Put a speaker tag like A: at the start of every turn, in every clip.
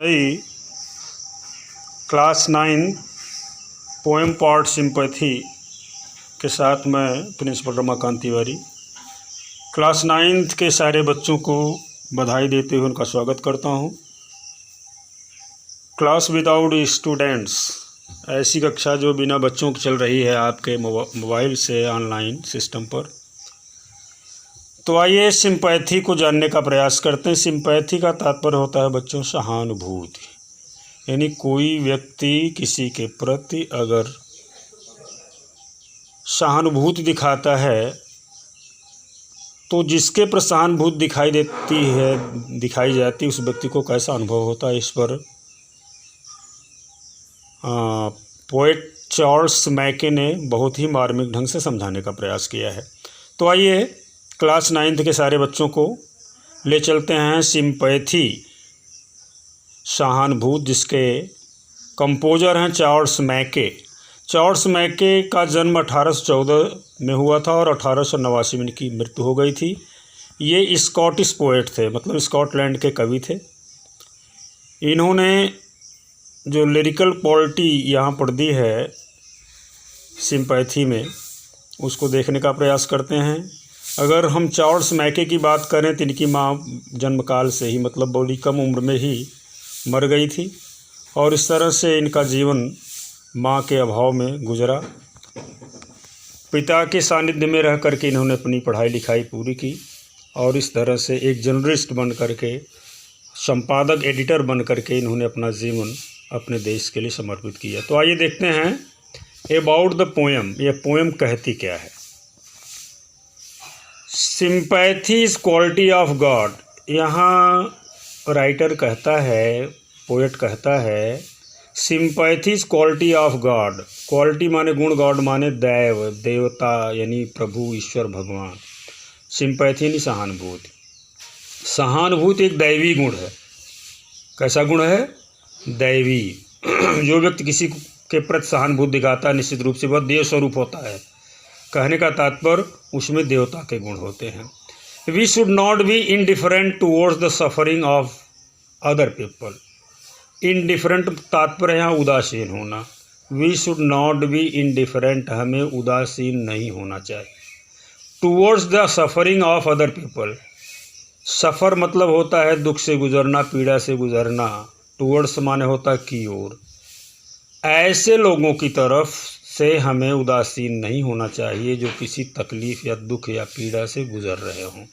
A: आई class 9 poem part sympathy के साथ मैं प्रिंसिपल रमाकांत तिवारी क्लास 9 के सारे बच्चों को बधाई देते हुए उनका स्वागत करता हूं। क्लास विदाउट स्टूडेंट्स, ऐसी कक्षा जो बिना बच्चों की चल रही है आपके मोबाइल से ऑनलाइन सिस्टम पर। तो आइए सिंपैथी को जानने का प्रयास करते हैं। सिंपैथी का तात्पर्य होता है बच्चों सहानुभूति, यानी कोई व्यक्ति किसी के प्रति अगर सहानुभूति दिखाता है तो जिसके पर सहानुभूति दिखाई जाती है उस व्यक्ति को कैसा अनुभव होता है, इस पर पोएट चार्ल्स मैके ने बहुत ही मार्मिक ढंग से समझाने का प्रयास किया है। तो आइए क्लास 9 के सारे बच्चों को ले चलते हैं सिंपैथी, सहानुभूति, जिसके कंपोजर हैं चार्ल्स मैके। चार्ल्स मैके का जन्म 1814 में हुआ था और 1889 में इनकी मृत्यु हो गई थी। ये स्कॉटिश पोएट थे, मतलब स्कॉटलैंड के कवि थे। इन्होंने जो लिरिकल क्वालिटी यहाँ पर दी है सिंपैथी में, उसको देखने का प्रयास करते हैं। अगर हम चार्ल्स मैके की बात करें तो इनकी माँ जन्मकाल से ही, मतलब बड़ी कम उम्र में ही मर गई थी और इस तरह से इनका जीवन माँ के अभाव में गुजरा। पिता के सानिध्य में रह करके इन्होंने अपनी पढ़ाई लिखाई पूरी की और इस तरह से एक जर्नलिस्ट बन करके, संपादक, एडिटर बन करके इन्होंने अपना जीवन अपने देश के लिए समर्पित किया। तो आइए देखते हैं अबाउट द पोएम, ये पोएम कहती क्या है। Sympathy is quality of God. यहाँ राइटर कहता है, पोएट कहता है, sympathy is quality of God. Quality माने गुण, गॉड माने दैव, देवता, यानी प्रभु, ईश्वर, भगवान। सिंपैथी यानी सहानुभूति। सहानुभूति एक दैवी गुण है। कैसा गुण है? दैवी। जो व्यक्ति किसी के प्रति सहानुभूति दिखाता है निश्चित रूप से वह देव स्वरूप होता है। कहने का तात्पर्य उसमें देवता के गुण होते हैं। We should not be indifferent towards the suffering of other people. Indifferent तात्पर्य यहाँ उदासीन होना। We should not be indifferent, हमें उदासीन नहीं होना चाहिए। Towards the suffering of other people, suffer मतलब होता है दुख से गुजरना, पीड़ा से गुजरना। टूवर्ड्स माने होता है की ओर। ऐसे लोगों की तरफ से हमें उदासीन नहीं होना चाहिए जो किसी तकलीफ़ या दुख या पीड़ा से गुजर रहे हों।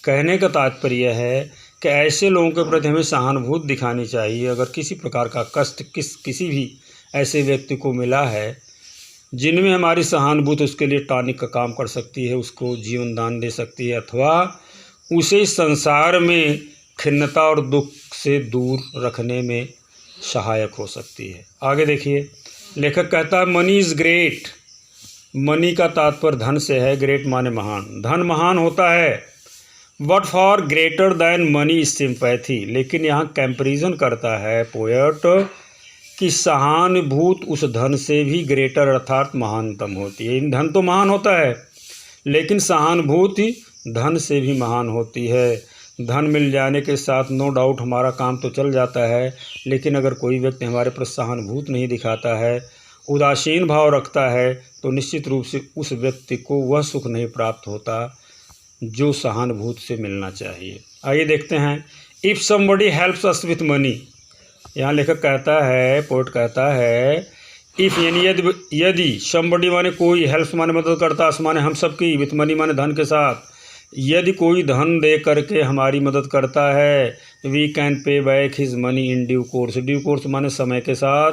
A: कहने का तात्पर्य है कि ऐसे लोगों के प्रति हमें सहानुभूति दिखानी चाहिए। अगर किसी प्रकार का कष्ट किसी भी ऐसे व्यक्ति को मिला है जिनमें हमारी सहानुभूति उसके लिए टॉनिक का काम कर सकती है, उसको जीवन दान दे सकती है, अथवा उसे संसार में खिन्नता और दुख से दूर रखने में सहायक हो सकती है। आगे देखिए, लेखक कहता है मनी इज़ ग्रेट। मनी का तात्पर्य धन से है, ग्रेट माने महान। धन महान होता है, but for greater than money is sympathy. लेकिन यहाँ कंपैरिजन करता है पोएट कि सहानुभूति उस धन से भी ग्रेटर अर्थात महानतम होती है। धन तो महान होता है लेकिन सहानुभूति धन से भी महान होती है। धन मिल जाने के साथ नो डाउट हमारा काम तो चल जाता है, लेकिन अगर कोई व्यक्ति हमारे प्रति सहानुभूति नहीं दिखाता है, उदासीन भाव रखता है, तो निश्चित रूप से उस व्यक्ति को वह सुख नहीं प्राप्त होता जो सहानुभूति से मिलना चाहिए। आइए देखते हैं, if somebody helps us with money. यहाँ लेखक कहता है, पोएट कहता है, इफ़ यानी यदि, समबडी माने कोई, हेल्प्स माने मदद करता, अस माने हम सबकी, विथ मनी माने धन के साथ। यदि कोई धन दे करके हमारी मदद करता है, we can pay back his money in due course. Due course माने समय के साथ,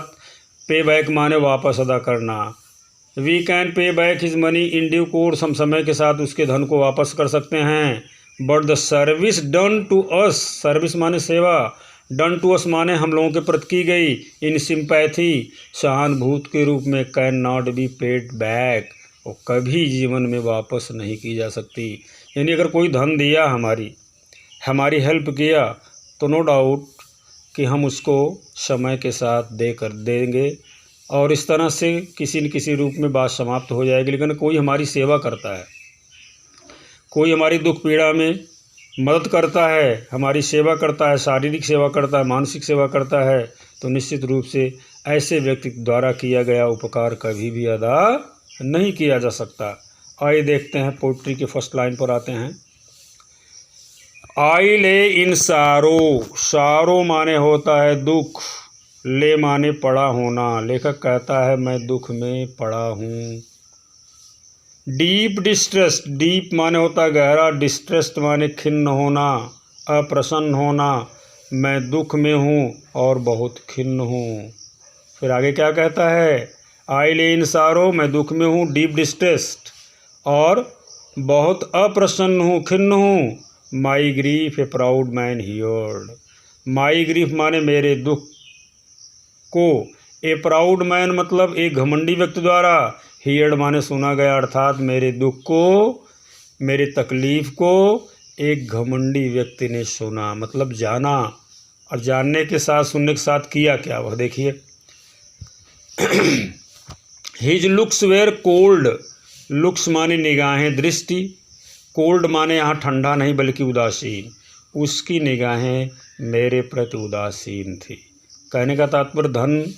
A: पे बैक माने वापस अदा करना। We can pay back his money in due course, हम समय के साथ उसके धन को वापस कर सकते हैं। But the service done to us, service माने सेवा, डन टू अस माने हम लोगों के प्रति की गई, इन सिंपैथी, सहानुभूति के रूप में, can not be paid back, वो कभी जीवन में वापस नहीं की जा सकती। यानी अगर कोई धन दिया, हमारी हेल्प किया, तो नो डाउट कि हम उसको समय के साथ देंगे और इस तरह से किसी न किसी रूप में बात समाप्त हो जाएगी। लेकिन कोई हमारी सेवा करता है, कोई हमारी दुख पीड़ा में मदद करता है, हमारी सेवा करता है, शारीरिक सेवा करता है, मानसिक सेवा करता है, तो निश्चित रूप से ऐसे व्यक्ति द्वारा किया गया उपकार कभी भी अदा नहीं किया जा सकता। आइए देखते हैं, पोइट्री के फर्स्ट लाइन पर आते हैं। आई ले इन सारो, सारो माने होता है दुख, ले माने पड़ा होना। लेखक कहता है मैं दुख में पड़ा हूँ। डीप डिस्ट्रेस, डीप माने होता है गहरा, डिस्ट्रेस्ड माने खिन्न होना, अप्रसन्न होना। मैं दुख में हूँ और बहुत खिन्न हूँ। फिर आगे क्या कहता है? आई ले इन सारो, मैं दुख में हूँ, डीप डिस्ट्रेस्ड और बहुत अप्रसन्न हूँ, खिन्न हूँ। My grief a proud man heard, my grief माने मेरे दुख को, ए प्राउड मैन मतलब एक घमंडी व्यक्ति द्वारा, हियर्ड माने सुना गया, अर्थात मेरे दुख को, मेरे तकलीफ़ को एक घमंडी व्यक्ति ने सुना, मतलब जाना। और जानने के साथ, सुनने के साथ किया क्या, वह देखिए। His looks were cold, looks माने निगाहें, दृष्टि, कोल्ड माने यहाँ ठंडा नहीं बल्कि उदासीन। उसकी निगाहें मेरे प्रति उदासीन थी। कहने का तात्पर्य धन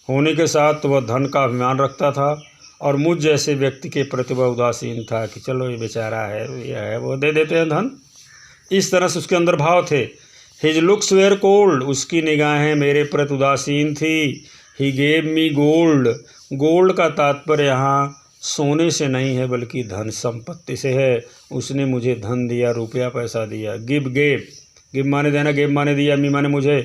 A: होने के साथ वह धन का अभिमान रखता था और मुझ जैसे व्यक्ति के प्रति वह उदासीन था कि चलो ये बेचारा है, यह है, वो दे देते हैं धन। इस तरह से उसके अंदर भाव थे। हिज लुक्स वेर कोल्ड, उसकी निगाहें मेरे प्रति उदासीन थी। He gave me gold, gold का तात्पर्य यहाँ सोने से नहीं है बल्कि धन संपत्ति से है। उसने मुझे धन दिया, रुपया पैसा दिया। गिव, गेव, गिव माने देना, गेव माने दिया, मी माने मुझे।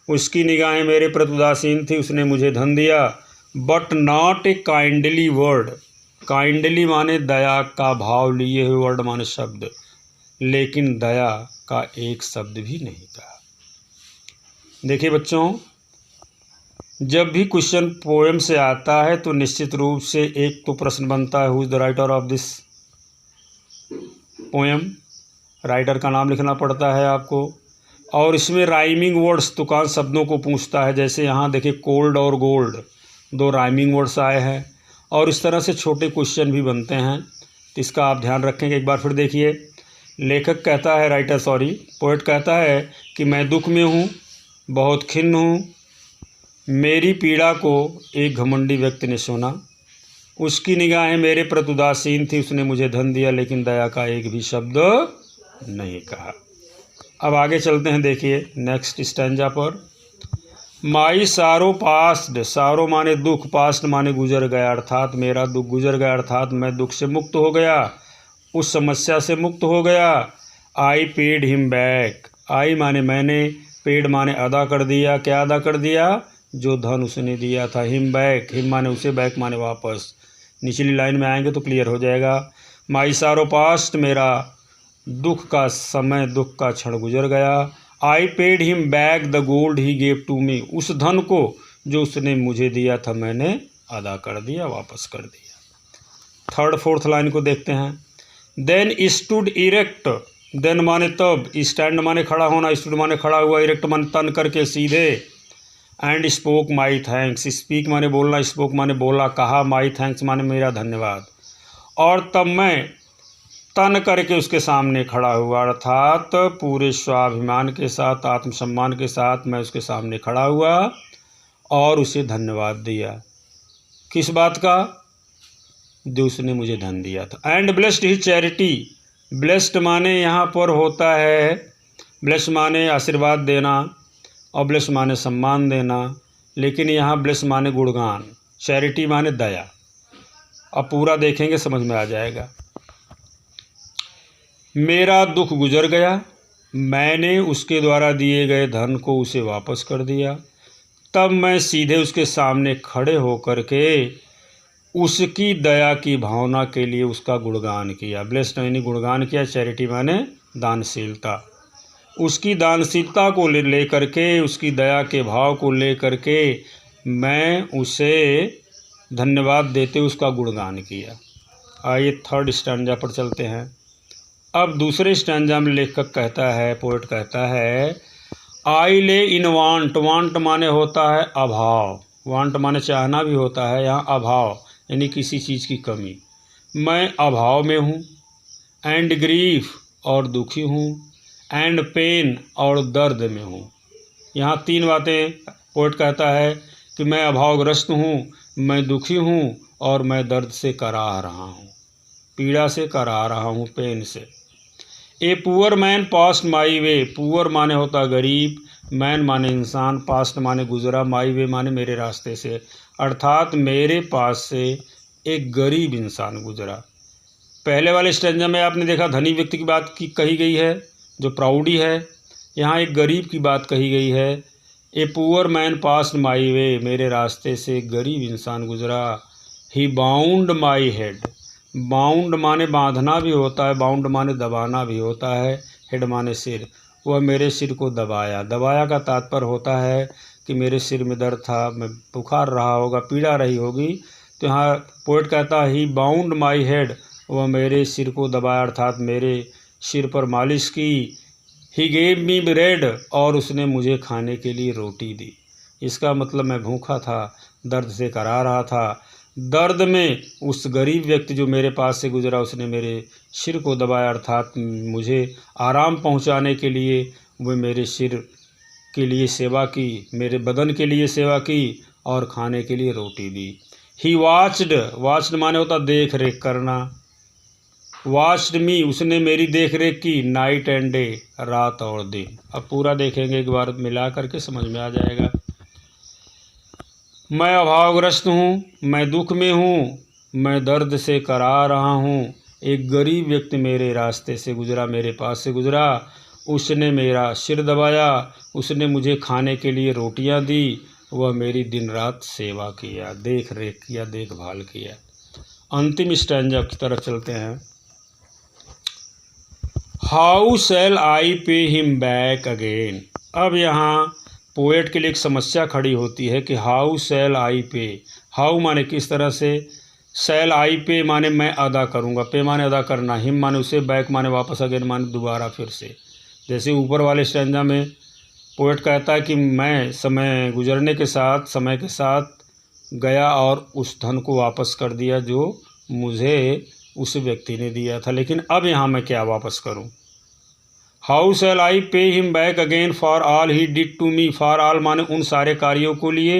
A: उसकी निगाहें मेरे प्रति उदासीन थी, उसने मुझे धन दिया। But not a kindly word, kindly माने दया का भाव लिए हुए वर्ड माने शब्द, लेकिन दया का एक शब्द भी नहीं कहा। देखिए बच्चों, जब भी क्वेश्चन पोएम से आता है तो निश्चित रूप से एक तो प्रश्न बनता है, who is the writer of this poem. Writer का नाम लिखना पड़ता है आपको, और इसमें राइमिंग वर्ड्स तुकान शब्दों को पूछता है। जैसे यहाँ देखिए कोल्ड और गोल्ड, दो राइमिंग वर्ड्स आए हैं, और इस तरह से छोटे क्वेश्चन भी बनते हैं, तो इसका आप ध्यान रखेंगे। एक बार फिर देखिए, लेखक कहता है, राइटर सॉरी, पोएट कहता है कि मैं दुख में हूँ, बहुत खिन्न हूँ। मेरी पीड़ा को एक घमंडी व्यक्ति ने सुना। उसकी निगाहें मेरे प्रति उदासीन थी, उसने मुझे धन दिया लेकिन दया का एक भी शब्द नहीं कहा। अब आगे चलते हैं, देखिए नेक्स्ट स्टैंजा पर। माई सारो पास्ट, सारो माने दुख, पास्ट माने गुजर गया, अर्थात मेरा दुख गुजर गया, अर्थात मैं दुख से मुक्त हो गया, उस समस्या से मुक्त हो गया। आई पेड हिम बैक, आई माने मैंने, पेड माने अदा कर दिया। क्या अदा कर दिया? जो धन उसने दिया था। हिम बैक, हिम माने उसे, बैक माने वापस। निचली लाइन में आएंगे तो क्लियर हो जाएगा। माई सारो पास्ट, मेरा दुख का समय, दुख का क्षण गुजर गया। I paid him back the gold he gave to me, उस धन को जो उसने मुझे दिया था मैंने अदा कर दिया, वापस कर दिया। थर्ड फोर्थ लाइन को देखते हैं। देन स्टूड इरेक्ट, देन माने तब, स्टैंड माने खड़ा होना, स्टूड माने खड़ा हुआ, इरेक्ट माने तन करके सीधे। And spoke my thanks, speak माने बोलना, स्पोक माने बोला, कहा, माई थैंक्स माने मेरा धन्यवाद। और तब मैं तन करके उसके सामने खड़ा हुआ, अर्थात पूरे स्वाभिमान के साथ, आत्मसम्मान के साथ मैं उसके सामने खड़ा हुआ और उसे धन्यवाद दिया। किस बात का? जो उसने मुझे धन दिया था। And blessed his charity, blessed माने यहाँ पर होता है, ब्लेस्ड माने आशीर्वाद देना और ब्लेस माने सम्मान देना, लेकिन यहाँ ब्लेस माने गुणगान, चैरिटी माने दया। अब पूरा देखेंगे समझ में आ जाएगा। मेरा दुख गुजर गया, मैंने उसके द्वारा दिए गए धन को उसे वापस कर दिया। तब मैं सीधे उसके सामने खड़े होकर के उसकी दया की भावना के लिए उसका गुणगान किया। ब्लेस्ड यानी गुणगान किया, चैरिटी माने दानशीलता। उसकी दानशीलता को ले करके, उसकी दया के भाव को ले करके मैं उसे धन्यवाद देते उसका गुणगान किया। आइए थर्ड स्टैंजा पर चलते हैं। अब दूसरे स्टैंजा में लेखक कहता है, पोएट कहता है, आई ले इन वांट, वांट माने होता है अभाव, वांट माने चाहना भी होता है, यहाँ अभाव यानी किसी चीज़ की कमी। मैं अभाव में हूँ। एंड ग्रीफ, और दुखी हूँ, एंड पेन और दर्द में हूँ। यहाँ 3 बातें पोएट कहता है कि मैं अभावग्रस्त हूँ, मैं दुखी हूँ और मैं दर्द से कराह रहा हूँ, पीड़ा से कराह रहा हूँ, पेन से। ए पुअर मैन पास्ट माई वे, पुअर माने होता गरीब, मैन माने इंसान, पास्ट माने गुजरा, माई वे माने मेरे रास्ते से, अर्थात मेरे पास से एक गरीब इंसान गुजरा। पहले वाले स्टेंजा में आपने देखा धनी व्यक्ति की बात की कही गई है जो प्राउडी है, यहाँ एक गरीब की बात कही गई है। ए पुअर मैन पास्ट माई वे, मेरे रास्ते से एक गरीब इंसान गुजरा। ही बाउंड माई हेड, बाउंड माने बांधना भी होता है, बाउंड माने दबाना भी होता है, हेड माने सिर, वह मेरे सिर को दबाया। दबाया का तात्पर्य होता है कि मेरे सिर में दर्द था, मैं बुखार रहा होगा, पीड़ा रही होगी, तो यहाँ पोएट कहता है ही बाउंड माई हेड, वह मेरे सिर को दबाया अर्थात मेरे सिर पर मालिश की। ही गेव मी ब्रेड, और उसने मुझे खाने के लिए रोटी दी। इसका मतलब मैं भूखा था, दर्द से करा रहा था। दर्द में उस गरीब व्यक्ति जो मेरे पास से गुजरा उसने मेरे सिर को दबाया अर्थात मुझे आराम पहुंचाने के लिए वह मेरे सिर के लिए सेवा की, मेरे बदन के लिए सेवा की और खाने के लिए रोटी दी। ही वॉच्ड, वॉच्ड माने होता देख रेख करना, वॉच्ड मी, उसने मेरी देख रेख की, नाइट एंड डे, रात और दिन। अब पूरा देखेंगे एक बार मिला करके समझ में आ जाएगा। मैं अभावग्रस्त हूँ, मैं दुख में हूँ, मैं दर्द से करा रहा हूँ। एक गरीब व्यक्ति मेरे रास्ते से गुजरा, मेरे पास से गुजरा, उसने मेरा सिर दबाया, उसने मुझे खाने के लिए रोटियां दी, वह मेरी दिन रात सेवा किया, देख रेख किया, देखभाल किया। अंतिम स्टैंजा की तरफ चलते हैं। How shall I pay him back again. अब यहाँ पोएट के लिए एक समस्या खड़ी होती है कि हाउ शैल आई पे, हाउ माने किस तरह से, शैल आई पे माने मैं अदा करूँगा, पे माने अदा करना, हिम माने उसे, बैक माने वापस, अगेन माने दोबारा फिर से। जैसे ऊपर वाले स्टैंजा में पोएट कहता है कि मैं समय गुजरने के साथ, समय के साथ गया और उस धन को वापस कर दिया जो मुझे उस व्यक्ति ने दिया था, लेकिन अब यहाँ मैं क्या वापस करूँ। How shall I pay him back again for all he did to me, for all माने उन सारे कार्यों को लिए,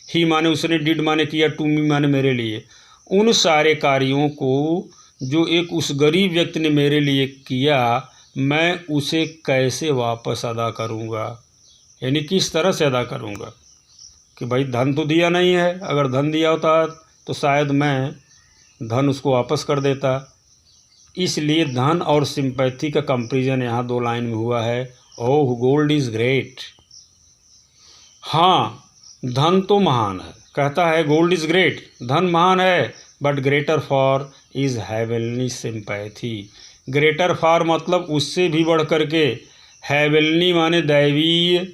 A: ही माने उसने, डिड माने किया, टू मी माने मेरे लिए, उन सारे कार्यों को जो एक उस गरीब व्यक्ति ने मेरे लिए किया, मैं उसे कैसे वापस अदा करूँगा, यानी किस तरह से अदा करूँगा। कि भाई धन तो दिया नहीं है, अगर धन दिया होता तो शायद मैं धन उसको वापस कर देता। इसलिए धन और सिंपैथी का कंपैरिजन यहाँ 2 लाइन में हुआ है। ओह गोल्ड इज़ ग्रेट, हाँ धन तो महान है, कहता है गोल्ड इज़ ग्रेट, धन महान है, but greater for is heavenly sympathy. Greater for मतलब उससे भी बढ़ करके, हेवनली माने दैवीय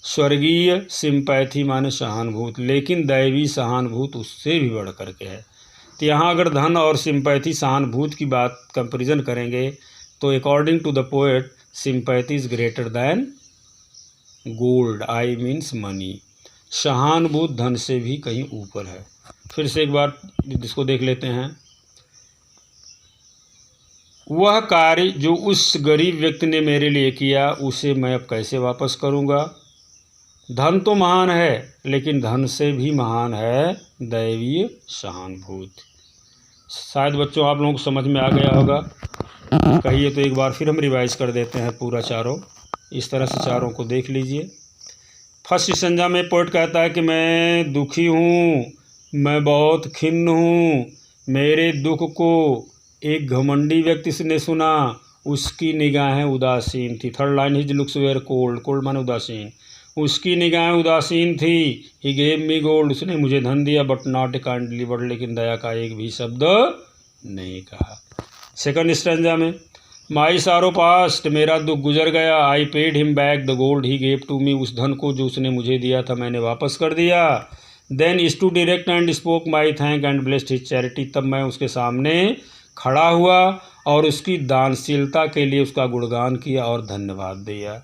A: स्वर्गीय, सिंपैथी माने सहानुभूति, लेकिन दैवी सहानुभूति उससे भी बढ़ करके है। तो यहाँ अगर धन और सिंपैथी सहानुभूति की बात कंपैरिजन करेंगे तो according to the poet sympathy is greater than gold, I means money. सहानुभूति धन से भी कहीं ऊपर है। फिर से एक बार इसको देख लेते हैं। वह कार्य जो उस गरीब व्यक्ति ने मेरे लिए किया उसे मैं अब कैसे वापस करूँगा। धन तो महान है, लेकिन धन से भी महान है दैवीय सहानुभूति। शायद बच्चों आप लोगों को समझ में आ गया होगा। कहिए तो एक बार फिर हम रिवाइज कर देते हैं पूरा चारों, इस तरह से चारों को देख लीजिए। फर्स्ट स्टैंजा में पोएट कहता है कि मैं दुखी हूँ, मैं बहुत खिन्न हूँ, मेरे दुख को एक घमंडी व्यक्ति ने सुना, उसकी निगाहें उदासीन थी। Third line, his looks were cold, cold माने उदासीन, उसकी निगाहें उदासीन थी। ही गेव मी गोल्ड, उसने मुझे धन दिया, बट नॉट काइंडली वर्ड, लेकिन दया का एक भी शब्द नहीं कहा। सेकंड स्टैंजा में माई सारो पास्ट, मेरा दुख गुजर गया, I paid him back the gold he gave to me, उस धन को जो उसने मुझे दिया था मैंने वापस कर दिया। Then stood direct and spoke my thank and blessed his charity, तब मैं उसके सामने खड़ा हुआ और उसकी दानशीलता के लिए उसका गुणगान किया और धन्यवाद दिया।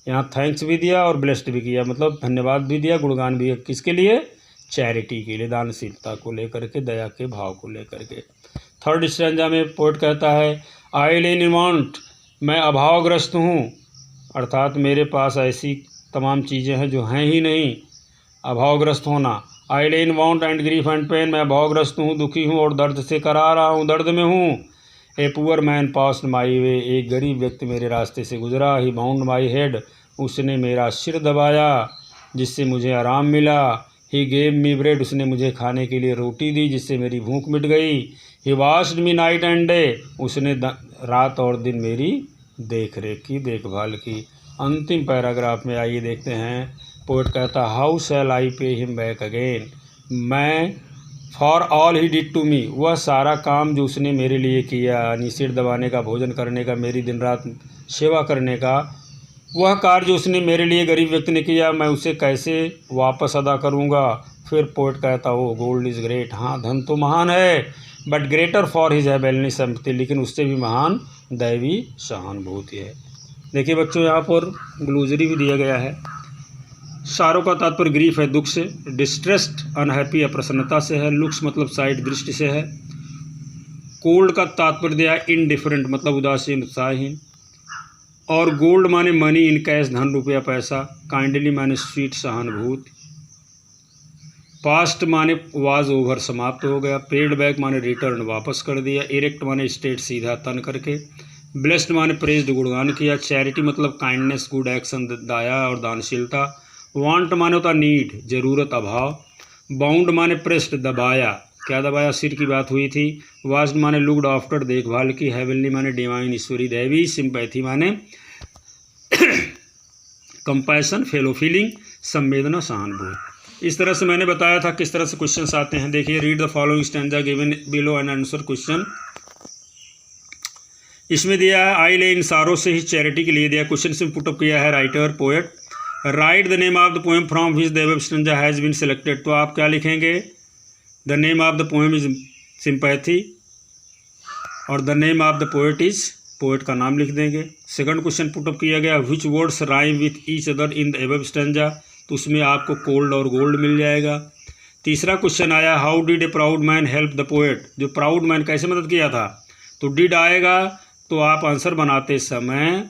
A: यहाँ थैंक्स भी दिया और ब्लेस्ड भी किया, मतलब धन्यवाद भी दिया, गुणगान भी, किसके लिए, चैरिटी के लिए, दानशीलता को लेकर के, दया के भाव को लेकर के। थर्ड स्टैंजा में पोएट कहता है आई लेन वांट, मैं अभावग्रस्त हूँ, अर्थात मेरे पास ऐसी तमाम चीज़ें हैं जो हैं ही नहीं, अभावग्रस्त होना। I lay in want and grief and pain, मैं अभावग्रस्त हूँ, दुखी हूँ और दर्द से करा रहा हूँ, दर्द में हूँ। A poor man passed my way, एक गरीब व्यक्ति मेरे रास्ते से गुजरा। ही बाउंड माई हेड, उसने मेरा सिर दबाया जिससे मुझे आराम मिला। ही गेव मी ब्रेड, उसने मुझे खाने के लिए रोटी दी जिससे मेरी भूख मिट गई। He washed me night and day, उसने रात और दिन मेरी देख रेख की, देखभाल की। अंतिम पैराग्राफ में आइए देखते हैं, पोएट कहता how shall I pay him back again, मैं for all he did to me, वह सारा काम जो उसने मेरे लिए किया, यानी सिर दबाने का, भोजन करने का, मेरी दिन रात सेवा करने का, वह कार्य जो उसने मेरे लिए गरीब व्यक्ति ने किया, मैं उसे कैसे वापस अदा करूँगा। फिर पोएट कहता हो गोल्ड इज़ ग्रेट, हाँ धन तो महान है, but greater for his heavenly sympathy, लेकिन उससे भी महान दैवी सहानुभूति है। देखिए बच्चों, यहाँ पर ग्लोसरी भी दिया गया है। सारों का तात्पर्य ग्रीफ है, दुख से। डिस्ट्रेस्ड अनहैप्पी अप्रसन्नता से है। लुक्स मतलब साइड, दृष्टि से है। कोल्ड का तात्पर्य दिया है इनडिफरेंट मतलब उदासीन, उत्साहहीन। और गोल्ड माने मनी इन कैश, धन रुपया पैसा। काइंडली माने स्वीट, सहानुभूति। पास्ट माने वाज ओवर, समाप्त हो गया। पेड बैक माने रिटर्न, वापस कर दिया। इरेक्ट माने स्टेट, सीधा तन करके। ब्लेस्ड माने प्रेज्ड, गुणगान किया। चैरिटी मतलब काइंडनेस, गुड एक्शन, दया और दानशीलता। वांट माने होता नीड, जरूरत, अभाव। बाउंड माने प्रेस्ड, दबाया, क्या दबाया, सिर की बात हुई थी। वास्ड माने लुक्ड आफ्टर, देखभाल की। हेवनली माने डिवाइन, ईश्वरी, दैवी। सिंपैथी माने कंपैशन, फेलो फीलिंग, संवेदना, सहानुभूति। इस तरह से मैंने बताया था किस तरह से क्वेश्चंस आते हैं। देखिए, read the following stanza given below and answer question. इसमें दिया है आई ले इन सारों से ही चैरिटी के लिए दिया। क्वेश्चन से पुटअप किया है writer poet. Write the name of the poem from which the above stanza has been selected. तो आप क्या लिखेंगे, the name of the poem is sympathy और the name of the poet is, poet का नाम लिख देंगे। सेकंड क्वेश्चन पुटअप किया गया which words rhyme with each other in the above stanza, तो उसमें आपको कोल्ड और गोल्ड मिल जाएगा। तीसरा क्वेश्चन आया how did a proud man help the poet, जो प्राउड मैन कैसे मदद किया था, तो डिड आएगा। तो आप आंसर बनाते समय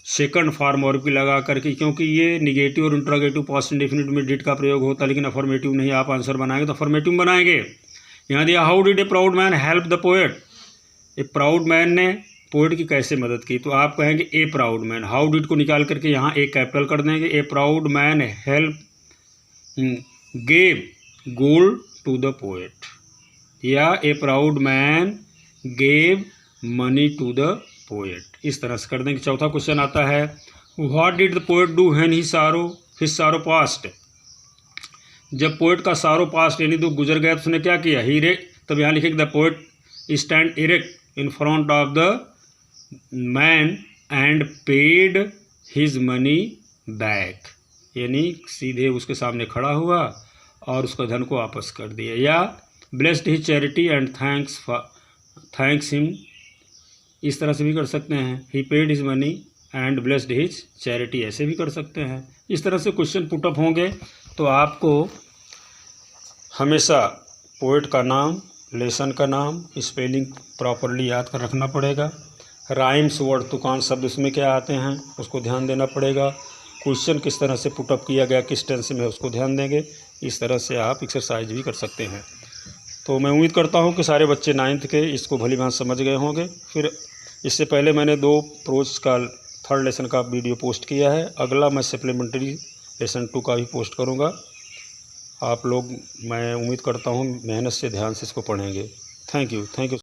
A: सेकंड फॉर्म और भी लगा करके, क्योंकि ये निगेटिव और इंट्रोगेटिव पास्ट इंडेफिनिट में डिड का प्रयोग होता है, लेकिन अफर्मेटिव नहीं। आप आंसर बनाएंगे तो अफर्मेटिव बनाएंगे। यहाँ दिया how did a proud man help the poet, a proud man ने पोएट की कैसे मदद की, तो आप कहेंगे a proud man. How did को निकाल करके यहाँ एक कैपिटल कर देंगे। A proud man help gave gold to the poet, या a proud man gave money to the poet, इस तरह से कर देंगे। चौथा क्वेश्चन आता है what did the poet do when he सारो पास्ट, जब पोएट का सारो पास्ट यानी दुख गुजर गया तो उसने क्या किया, ही रे, तब यहाँ लिखेंगे the poet stand erect in front of the man and paid his money back, यानी सीधे उसके सामने खड़ा हुआ और उसका धन को वापस कर दिया। या blessed his charity and thanks him, इस तरह से भी कर सकते हैं। He paid his money and blessed his charity, ऐसे भी कर सकते हैं। इस तरह से क्वेश्चन पुटअप होंगे तो आपको हमेशा पोएट का नाम, लेसन का नाम, स्पेलिंग प्रॉपरली याद कर रखना पड़ेगा। राइम्स, वर्ड, तुकान शब्द उसमें क्या आते हैं उसको ध्यान देना पड़ेगा। क्वेश्चन किस तरह से पुटअप किया गया, किस टेंस में, उसको ध्यान देंगे। इस तरह से आप एक्सरसाइज भी कर सकते हैं। तो मैं उम्मीद करता हूँ कि सारे बच्चे 9th के इसको भली भांति समझ गए होंगे। फिर इससे पहले मैंने 2 प्रोज का 3rd लेसन का वीडियो पोस्ट किया है। अगला मैं सप्लीमेंट्री लेसन 2 का भी पोस्ट करूँगा। आप लोग, मैं उम्मीद करता हूँ मेहनत से, ध्यान से इसको पढ़ेंगे। Thank you.